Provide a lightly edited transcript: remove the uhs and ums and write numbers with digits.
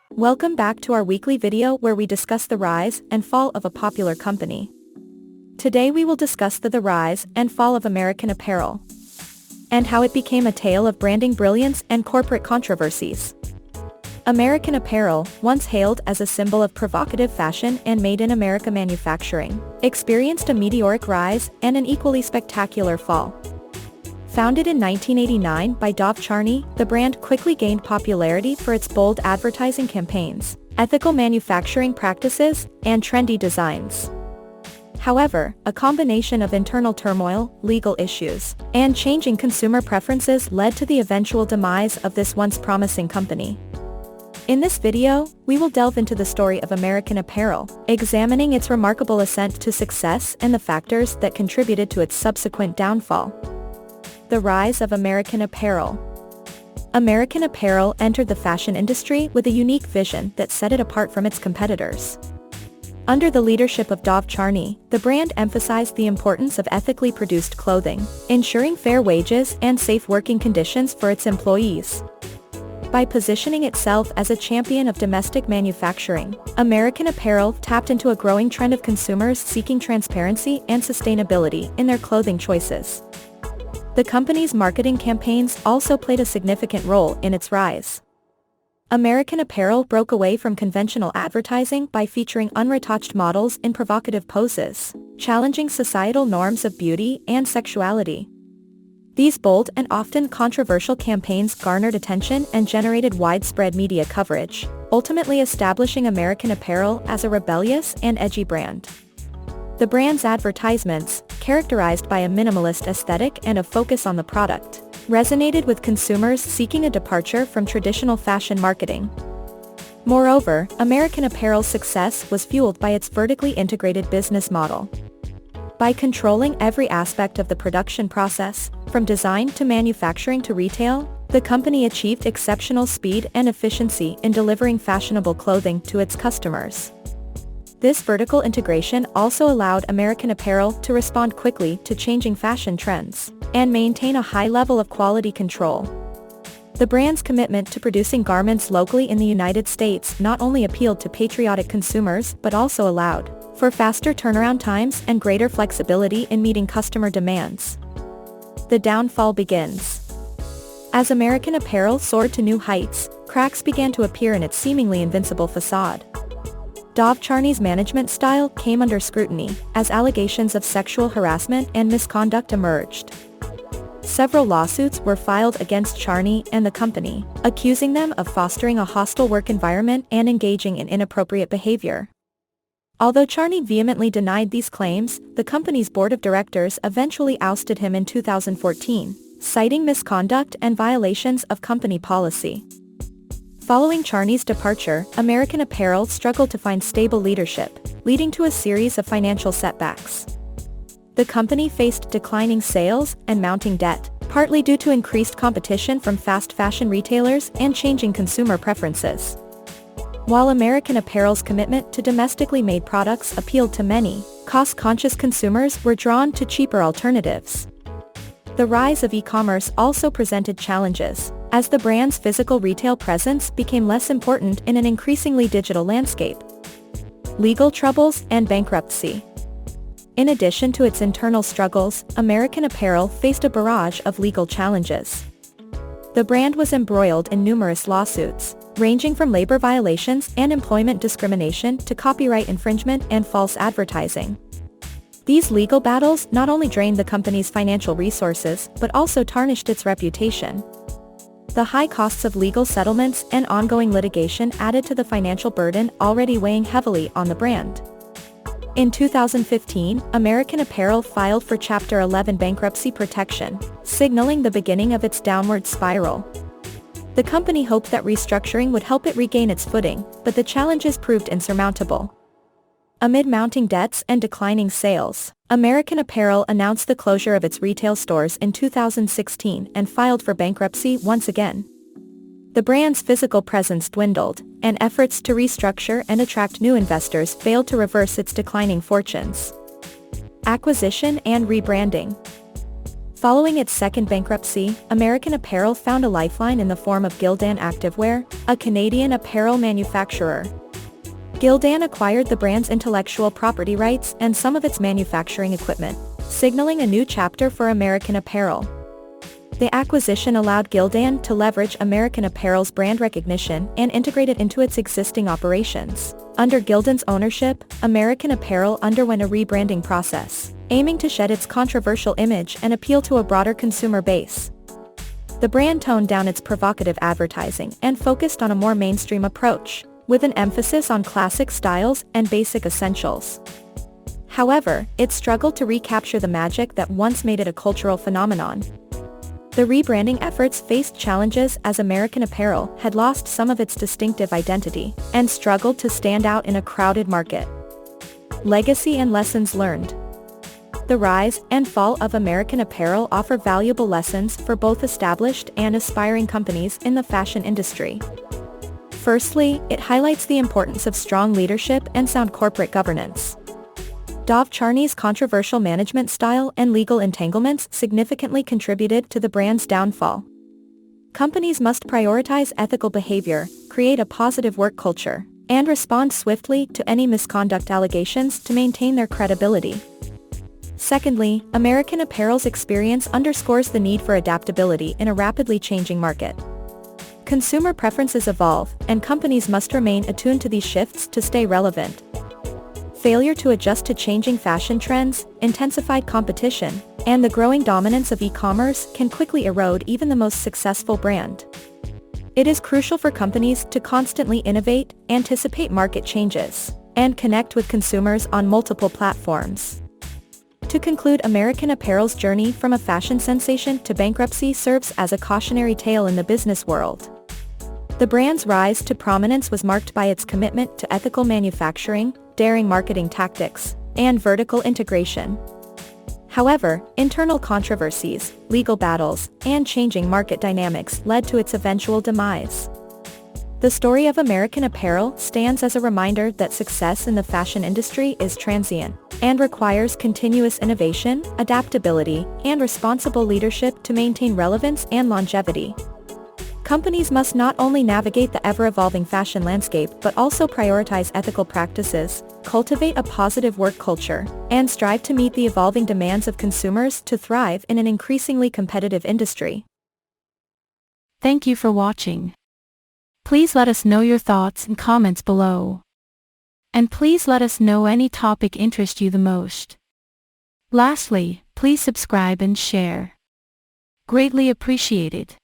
Welcome back to our weekly video where we discuss the rise and fall of a popular company. Today we will discuss the rise and fall of American Apparel, and how it became a tale of branding brilliance and corporate controversies. American Apparel, once hailed as a symbol of provocative fashion and made-in-America manufacturing, experienced a meteoric rise and an equally spectacular fall. Founded in 1989 by Dov Charney, the brand quickly gained popularity for its bold advertising campaigns, ethical manufacturing practices, and trendy designs. However, a combination of internal turmoil, legal issues, and changing consumer preferences led to the eventual demise of this once promising company. In this video, we will delve into the story of American Apparel, examining its remarkable ascent to success and the factors that contributed to its subsequent downfall. The rise of American Apparel. American Apparel entered the fashion industry with a unique vision that set it apart from its competitors. Under the leadership of Dov Charney, the brand emphasized the importance of ethically produced clothing, ensuring fair wages and safe working conditions for its employees. By positioning itself as a champion of domestic manufacturing, American Apparel tapped into a growing trend of consumers seeking transparency and sustainability in their clothing choices. The company's marketing campaigns also played a significant role in its rise. American Apparel broke away from conventional advertising by featuring unretouched models in provocative poses, challenging societal norms of beauty and sexuality. These bold and often controversial campaigns garnered attention and generated widespread media coverage, ultimately establishing American Apparel as a rebellious and edgy brand. The brand's advertisements, characterized by a minimalist aesthetic and a focus on the product, resonated with consumers seeking a departure from traditional fashion marketing. Moreover, American Apparel's success was fueled by its vertically integrated business model. By controlling every aspect of the production process, from design to manufacturing to retail, the company achieved exceptional speed and efficiency in delivering fashionable clothing to its customers. This vertical integration also allowed American Apparel to respond quickly to changing fashion trends, and maintain a high level of quality control. The brand's commitment to producing garments locally in the United States not only appealed to patriotic consumers but also allowed for faster turnaround times and greater flexibility in meeting customer demands. The downfall begins. As American Apparel soared to new heights, cracks began to appear in its seemingly invincible facade. Dov Charney's management style came under scrutiny, as allegations of sexual harassment and misconduct emerged. Several lawsuits were filed against Charney and the company, accusing them of fostering a hostile work environment and engaging in inappropriate behavior. Although Charney vehemently denied these claims, the company's board of directors eventually ousted him in 2014, citing misconduct and violations of company policy. Following Charney's departure, American Apparel struggled to find stable leadership, leading to a series of financial setbacks. The company faced declining sales and mounting debt, partly due to increased competition from fast fashion retailers and changing consumer preferences. While American Apparel's commitment to domestically made products appealed to many, cost-conscious consumers were drawn to cheaper alternatives. The rise of e-commerce also presented challenges, as the brand's physical retail presence became less important in an increasingly digital landscape. Legal troubles and bankruptcy. In addition to its internal struggles, American Apparel faced a barrage of legal challenges. The brand was embroiled in numerous lawsuits, ranging from labor violations and employment discrimination to copyright infringement and false advertising. These legal battles not only drained the company's financial resources but also tarnished its reputation. The high costs of legal settlements and ongoing litigation added to the financial burden already weighing heavily on the brand. In 2015, American Apparel filed for Chapter 11 bankruptcy protection, signaling the beginning of its downward spiral. The company hoped that restructuring would help it regain its footing, but the challenges proved insurmountable. Amid mounting debts and declining sales, American Apparel announced the closure of its retail stores in 2016 and filed for bankruptcy once again. The brand's physical presence dwindled, and efforts to restructure and attract new investors failed to reverse its declining fortunes. Acquisition and rebranding. Following its second bankruptcy, American Apparel found a lifeline in the form of Gildan Activewear, a Canadian apparel manufacturer. Gildan acquired the brand's intellectual property rights and some of its manufacturing equipment, signaling a new chapter for American Apparel. The acquisition allowed Gildan to leverage American Apparel's brand recognition and integrate it into its existing operations. Under Gildan's ownership, American Apparel underwent a rebranding process, aiming to shed its controversial image and appeal to a broader consumer base. The brand toned down its provocative advertising and focused on a more mainstream approach, with an emphasis on classic styles and basic essentials. However, it struggled to recapture the magic that once made it a cultural phenomenon. The rebranding efforts faced challenges as American Apparel had lost some of its distinctive identity and struggled to stand out in a crowded market. Legacy and lessons learned. The rise and fall of American Apparel offer valuable lessons for both established and aspiring companies in the fashion industry. Firstly, it highlights the importance of strong leadership and sound corporate governance. Dov Charney's controversial management style and legal entanglements significantly contributed to the brand's downfall. Companies must prioritize ethical behavior, create a positive work culture, and respond swiftly to any misconduct allegations to maintain their credibility. Secondly, American Apparel's experience underscores the need for adaptability in a rapidly changing market. Consumer preferences evolve, and companies must remain attuned to these shifts to stay relevant. Failure to adjust to changing fashion trends, intensified competition, and the growing dominance of e-commerce can quickly erode even the most successful brand. It is crucial for companies to constantly innovate, anticipate market changes, and connect with consumers on multiple platforms. To conclude, American Apparel's journey from a fashion sensation to bankruptcy serves as a cautionary tale in the business world. The brand's rise to prominence was marked by its commitment to ethical manufacturing, daring marketing tactics, and vertical integration. However, internal controversies, legal battles, and changing market dynamics led to its eventual demise. The story of American Apparel stands as a reminder that success in the fashion industry is transient, and requires continuous innovation, adaptability, and responsible leadership to maintain relevance and longevity. Companies must not only navigate the ever-evolving fashion landscape but also prioritize ethical practices, cultivate a positive work culture, and strive to meet the evolving demands of consumers to thrive in an increasingly competitive industry. Thank you for watching. Please let us know your thoughts and comments below. And please let us know any topic interests you the most. Lastly, please subscribe and share. Greatly appreciated.